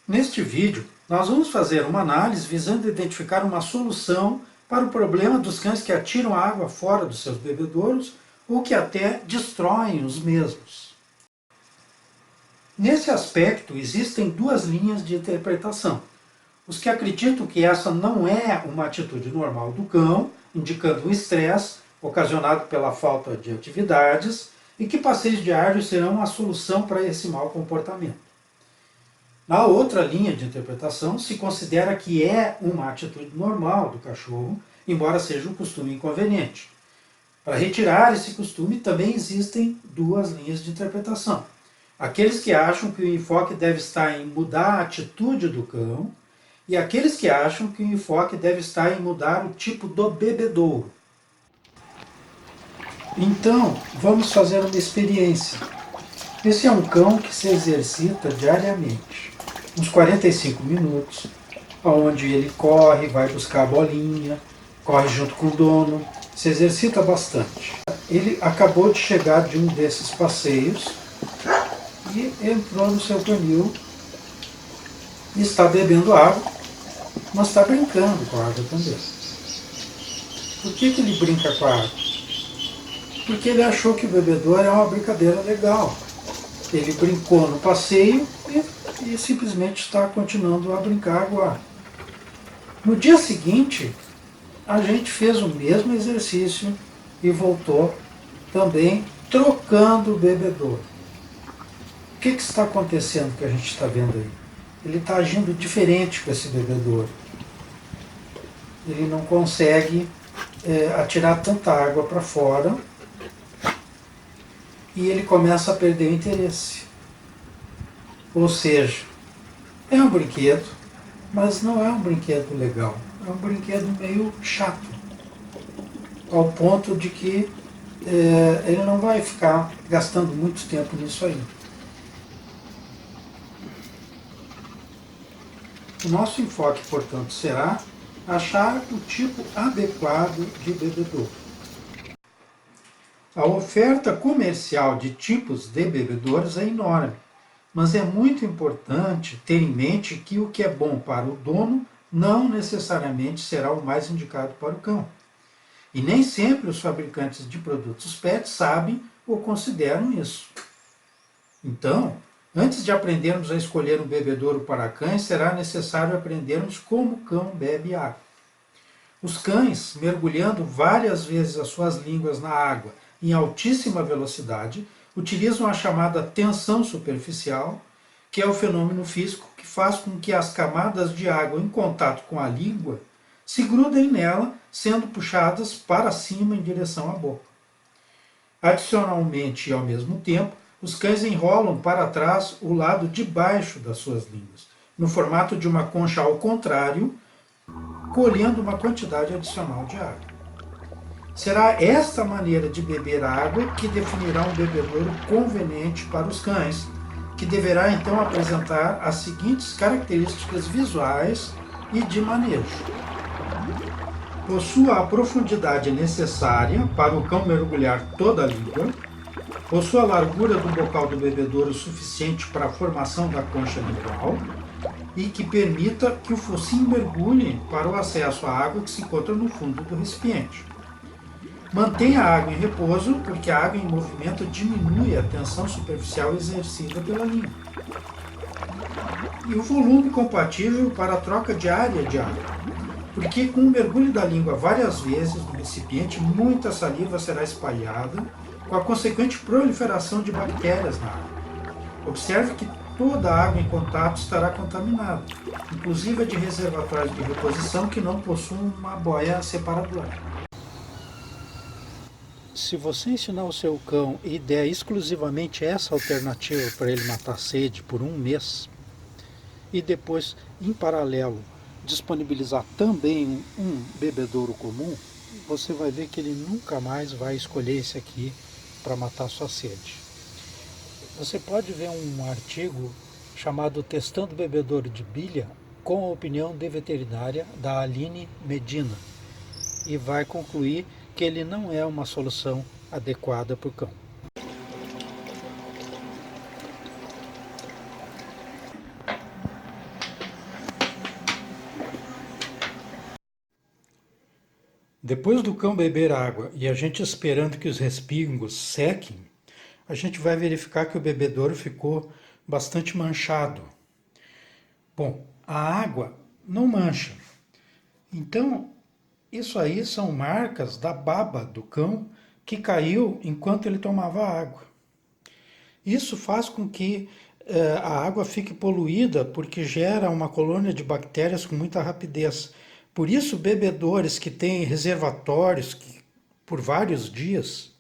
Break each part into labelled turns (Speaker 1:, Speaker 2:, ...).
Speaker 1: Neste vídeo, nós vamos fazer uma análise visando identificar uma solução para o problema dos cães que atiram a água fora dos seus bebedouros ou que até destroem os mesmos. Nesse aspecto, existem duas linhas de interpretação. Os que acreditam que essa não é uma atitude normal do cão, indicando um estresse ocasionado pela falta de atividades, e que passeios diários serão a solução para esse mau comportamento. Na outra linha de interpretação, se considera que é uma atitude normal do cachorro, embora seja um costume inconveniente. Para retirar esse costume, também existem duas linhas de interpretação. Aqueles que acham que o enfoque deve estar em mudar a atitude do cão, e aqueles que acham que o enfoque deve estar em mudar o tipo do bebedouro. Então, vamos fazer uma experiência. Esse é um cão que se exercita diariamente, uns 45 minutos, onde ele corre, vai buscar a bolinha, corre junto com o dono, se exercita bastante. Ele acabou de chegar de um desses passeios e entrou no seu canil e está bebendo água, mas está brincando com a água também. Por que ele brinca com a água? Porque ele achou que o bebedouro é uma brincadeira legal. Ele brincou no passeio e simplesmente está continuando a brincar agora. No dia seguinte, a gente fez o mesmo exercício e voltou também trocando o bebedouro. O que está acontecendo que a gente está vendo aí? Ele está agindo diferente com esse bebedouro. Ele não consegue atirar tanta água para fora e ele começa a perder o interesse. Ou seja, é um brinquedo, mas não é um brinquedo legal. É um brinquedo meio chato, ao ponto de que ele não vai ficar gastando muito tempo nisso aí. O nosso enfoque, portanto, será achar o tipo adequado de bebedouro. A oferta comercial de tipos de bebedouros é enorme, mas é muito importante ter em mente que o que é bom para o dono não necessariamente será o mais indicado para o cão. E nem sempre os fabricantes de produtos pet sabem ou consideram isso. Então, antes de aprendermos a escolher um bebedouro para cães, será necessário aprendermos como o cão bebe água. Os cães, mergulhando várias vezes as suas línguas na água em altíssima velocidade, utilizam a chamada tensão superficial, que é o fenômeno físico que faz com que as camadas de água em contato com a língua se grudem nela, sendo puxadas para cima em direção à boca. Adicionalmente e ao mesmo tempo, os cães enrolam para trás o lado de baixo das suas línguas, no formato de uma concha ao contrário, colhendo uma quantidade adicional de água. Será esta maneira de beber água que definirá um bebedouro conveniente para os cães, que deverá então apresentar as seguintes características visuais e de manejo. Possua a profundidade necessária para o cão mergulhar toda a língua. Possua a largura do bocal do bebedouro suficiente para a formação da concha lingual e que permita que o focinho mergulhe para o acesso à água que se encontra no fundo do recipiente. Mantenha a água em repouso, porque a água em movimento diminui a tensão superficial exercida pela língua. E o volume compatível para a troca diária de água, porque com o mergulho da língua várias vezes no recipiente, muita saliva será espalhada, com a consequente proliferação de bactérias na água. Observe que toda a água em contato estará contaminada, inclusive a de reservatórios de reposição que não possuem uma boia separadora. Se você ensinar o seu cão e der exclusivamente essa alternativa para ele matar a sede por um mês, e depois, em paralelo, disponibilizar também um bebedouro comum, você vai ver que ele nunca mais vai escolher esse aqui para matar sua sede. Você pode ver um artigo chamado Testando Bebedouro de Bilha, com a opinião de veterinária da Aline Medina, e vai concluir que ele não é uma solução adequada para o cão. Depois do cão beber água e a gente esperando que os respingos sequem, a gente vai verificar que o bebedouro ficou bastante manchado. Bom, a água não mancha. Então, isso aí são marcas da baba do cão que caiu enquanto ele tomava água. Isso faz com que a água fique poluída porque gera uma colônia de bactérias com muita rapidez. Por isso, bebedouros que têm reservatórios por vários dias,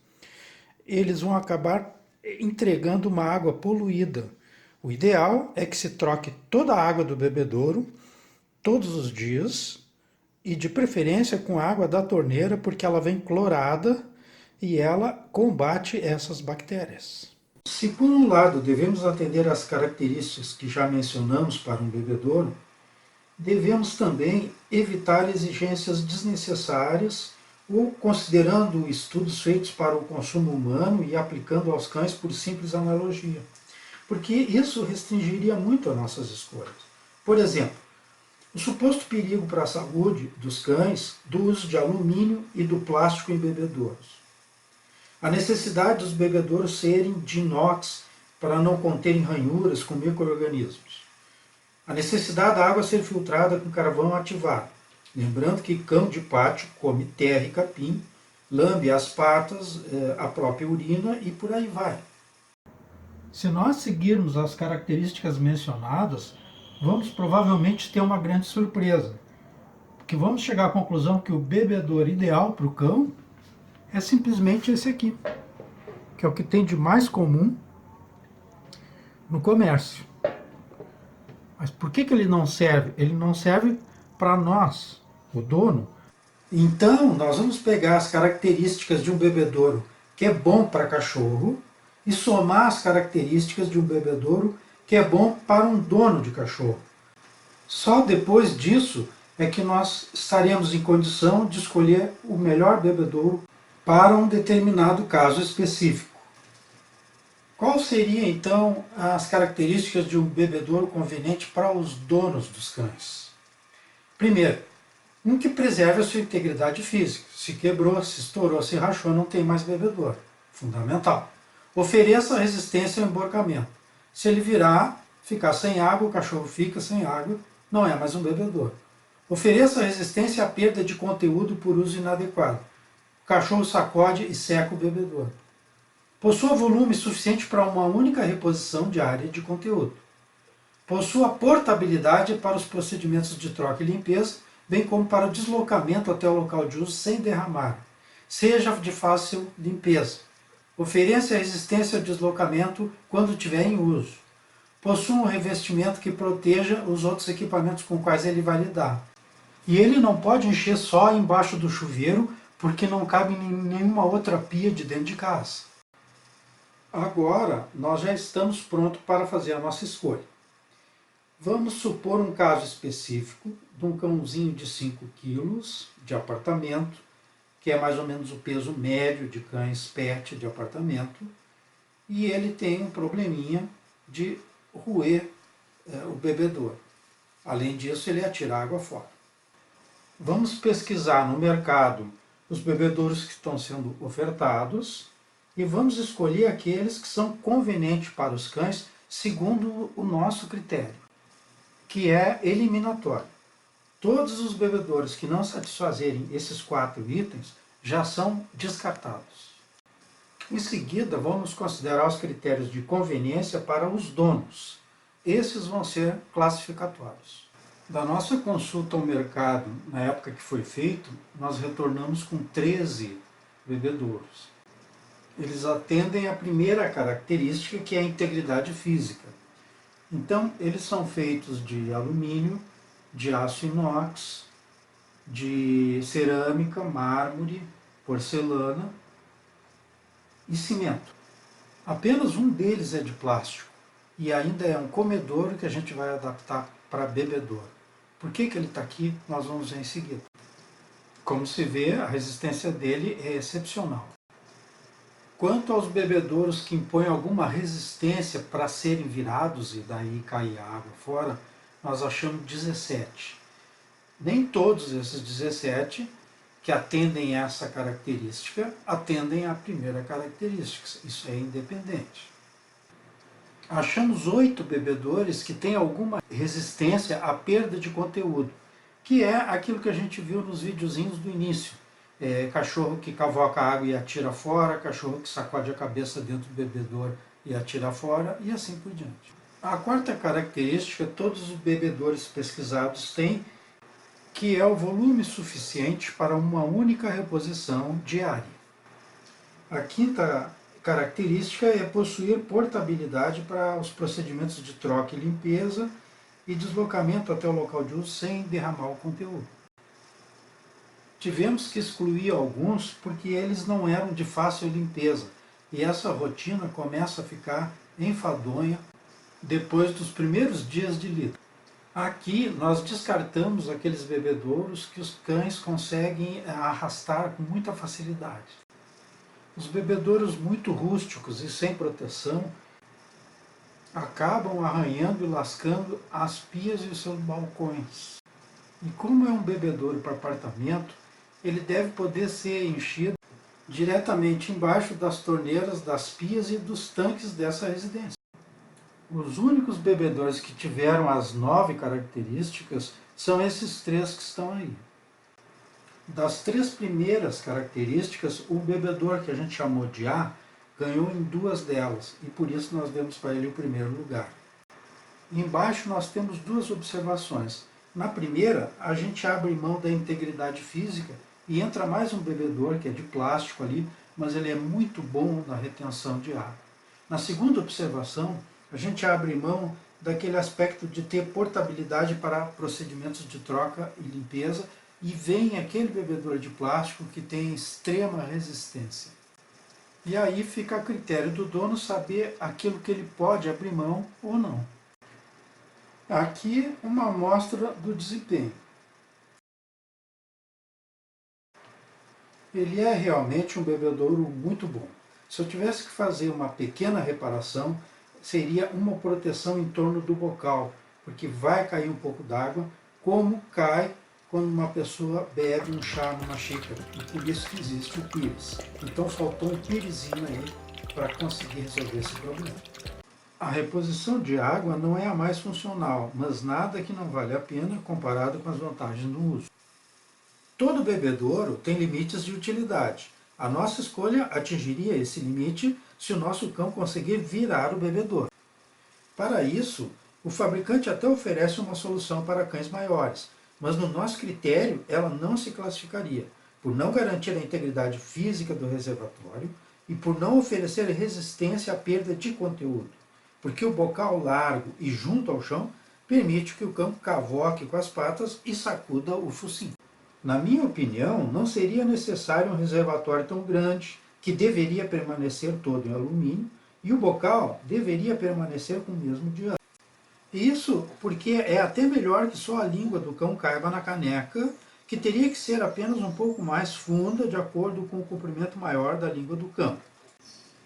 Speaker 1: eles vão acabar entregando uma água poluída. O ideal é que se troque toda a água do bebedouro todos os dias e de preferência com água da torneira, porque ela vem clorada e ela combate essas bactérias. Se por um lado devemos atender às características que já mencionamos para um bebedouro, devemos também evitar exigências desnecessárias ou considerando estudos feitos para o consumo humano e aplicando aos cães por simples analogia, porque isso restringiria muito as nossas escolhas. Por exemplo, o suposto perigo para a saúde dos cães do uso de alumínio e do plástico em bebedouros. A necessidade dos bebedouros serem de inox para não conterem ranhuras com micro-organismos. A necessidade da água ser filtrada com carvão ativado. Lembrando que cão de pátio come terra e capim, lambe as patas, a própria urina e por aí vai. Se nós seguirmos as características mencionadas, vamos provavelmente ter uma grande surpresa, porque vamos chegar à conclusão que o bebedouro ideal para o cão é simplesmente esse aqui, que é o que tem de mais comum no comércio. Mas por que ele não serve? Ele não serve para nós, o dono. Então, nós vamos pegar as características de um bebedouro que é bom para cachorro e somar as características de um bebedouro que é bom para um dono de cachorro. Só depois disso é que nós estaremos em condição de escolher o melhor bebedouro para um determinado caso específico. Qual seria então as características de um bebedouro conveniente para os donos dos cães? Primeiro, um que preserve a sua integridade física. Se quebrou, se estourou, se rachou, não tem mais bebedouro. Fundamental. Ofereça resistência ao emborcamento. Se ele virar, ficar sem água, o cachorro fica sem água, não é mais um bebedouro. Ofereça resistência à perda de conteúdo por uso inadequado. O cachorro sacode e seca o bebedouro. Possua volume suficiente para uma única reposição diária de conteúdo. Possua portabilidade para os procedimentos de troca e limpeza, bem como para o deslocamento até o local de uso sem derramar. Seja de fácil limpeza. Ofereça resistência ao deslocamento quando estiver em uso. Possua um revestimento que proteja os outros equipamentos com quais ele vai lidar. E ele não pode encher só embaixo do chuveiro, porque não cabe em nenhuma outra pia de dentro de casa. Agora, nós já estamos prontos para fazer a nossa escolha. Vamos supor um caso específico de um cãozinho de 5 quilos de apartamento, que é mais ou menos o peso médio de cães pet de apartamento, e ele tem um probleminha de roer o bebedouro. Além disso, ele atira água fora. Vamos pesquisar no mercado os bebedouros que estão sendo ofertados e vamos escolher aqueles que são convenientes para os cães segundo o nosso critério, que é eliminatório. Todos os bebedouros que não satisfazerem esses 4 itens já são descartados. Em seguida, vamos considerar os critérios de conveniência para os donos. Esses vão ser classificatórios. Da nossa consulta ao mercado, na época que foi feito, nós retornamos com 13 bebedouros. Eles atendem à primeira característica, que é a integridade física. Então, eles são feitos de alumínio, de aço inox, de cerâmica, mármore, porcelana e cimento. Apenas um deles é de plástico e ainda é um comedouro que a gente vai adaptar para bebedouro. Por que ele está aqui? Nós vamos ver em seguida. Como se vê, a resistência dele é excepcional. Quanto aos bebedouros que impõem alguma resistência para serem virados e daí cair a água fora, nós achamos 17. Nem todos esses 17 que atendem essa característica atendem à primeira característica. Isso é independente. Achamos 8 bebedores que têm alguma resistência à perda de conteúdo, que é aquilo que a gente viu nos videozinhos do início. Cachorro que cavoca água e atira fora, cachorro que sacode a cabeça dentro do bebedor e atira fora, e assim por diante. A quarta característica, todos os bebedores pesquisados têm, que é o volume suficiente para uma única reposição diária. A quinta característica é possuir portabilidade para os procedimentos de troca e limpeza e deslocamento até o local de uso sem derramar o conteúdo. Tivemos que excluir alguns porque eles não eram de fácil limpeza e essa rotina começa a ficar enfadonha depois dos primeiros dias de lida. Aqui nós descartamos aqueles bebedouros que os cães conseguem arrastar com muita facilidade. Os bebedouros muito rústicos e sem proteção acabam arranhando e lascando as pias e os seus balcões. E como é um bebedouro para apartamento, ele deve poder ser enchido diretamente embaixo das torneiras, das pias e dos tanques dessa residência. Os únicos bebedouros que tiveram as 9 características são esses 3 que estão aí. Das 3 primeiras características, o bebedouro que a gente chamou de A ganhou em 2 delas, e por isso nós demos para ele o primeiro lugar. Embaixo nós temos 2 observações. Na primeira, a gente abre mão da integridade física e entra mais um bebedouro que é de plástico ali, mas ele é muito bom na retenção de água. Na segunda observação, a gente abre mão daquele aspecto de ter portabilidade para procedimentos de troca e limpeza, e vem aquele bebedouro de plástico que tem extrema resistência. E aí fica a critério do dono saber aquilo que ele pode abrir mão ou não. Aqui uma amostra do desempenho. Ele é realmente um bebedouro muito bom. Se eu tivesse que fazer uma pequena reparação, seria uma proteção em torno do bocal, porque vai cair um pouco d'água, como cai quando uma pessoa bebe um chá numa xícara, e por isso que existe o pires. Então faltou um pirizinho aí para conseguir resolver esse problema. A reposição de água não é a mais funcional, mas nada que não vale a pena comparado com as vantagens do uso. Todo bebedouro tem limites de utilidade. A nossa escolha atingiria esse limite se o nosso cão conseguir virar o bebedouro. Para isso, o fabricante até oferece uma solução para cães maiores, mas no nosso critério ela não se classificaria, por não garantir a integridade física do reservatório e por não oferecer resistência à perda de conteúdo, porque o bocal largo e junto ao chão permite que o cão cavoque com as patas e sacuda o focinho. Na minha opinião, não seria necessário um reservatório tão grande, que deveria permanecer todo em alumínio, e o bocal deveria permanecer com o mesmo diâmetro. Isso porque é até melhor que só a língua do cão caiba na caneca, que teria que ser apenas um pouco mais funda, de acordo com o comprimento maior da língua do cão.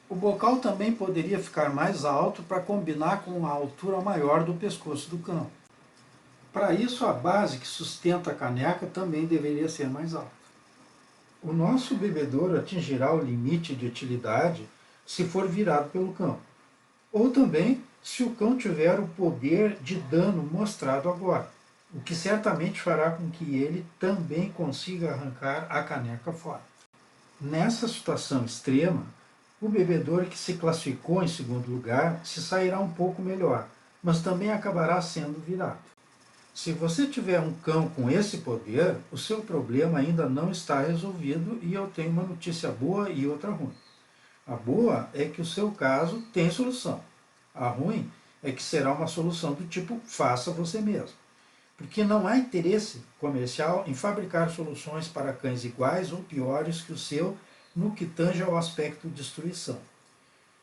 Speaker 1: O bocal também poderia ficar mais alto para combinar com a altura maior do pescoço do cão. Para isso, a base que sustenta a caneca também deveria ser mais alta. O nosso bebedouro atingirá o limite de utilidade se for virado pelo cão, ou também se o cão tiver o poder de dano mostrado agora, o que certamente fará com que ele também consiga arrancar a caneca fora. Nessa situação extrema, o bebedouro que se classificou em segundo lugar se sairá um pouco melhor, mas também acabará sendo virado. Se você tiver um cão com esse poder, o seu problema ainda não está resolvido, e eu tenho uma notícia boa e outra ruim. A boa é que o seu caso tem solução. A ruim é que será uma solução do tipo faça você mesmo. Porque não há interesse comercial em fabricar soluções para cães iguais ou piores que o seu no que tange ao aspecto destruição.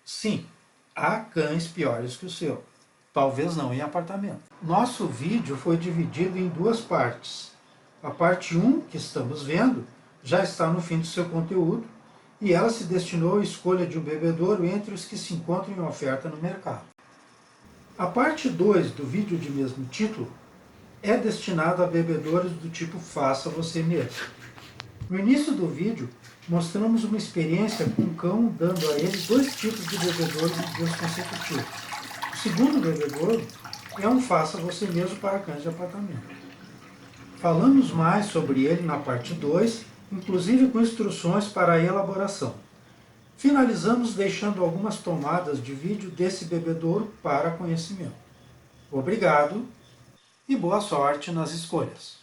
Speaker 1: Sim, há cães piores que o seu. Talvez não em apartamento. Nosso vídeo foi dividido em 2 partes. A parte 1, que estamos vendo, já está no fim do seu conteúdo, e ela se destinou à escolha de um bebedouro entre os que se encontram em oferta no mercado. A parte 2 do vídeo de mesmo título é destinada a bebedouros do tipo faça você mesmo. No início do vídeo, mostramos uma experiência com um cão dando a ele 2 tipos de bebedouro em dias consecutivos. O segundo bebedouro é um faça você mesmo para cães de apartamento. Falamos mais sobre ele na parte 2, inclusive com instruções para a elaboração. Finalizamos deixando algumas tomadas de vídeo desse bebedouro para conhecimento. Obrigado e boa sorte nas escolhas!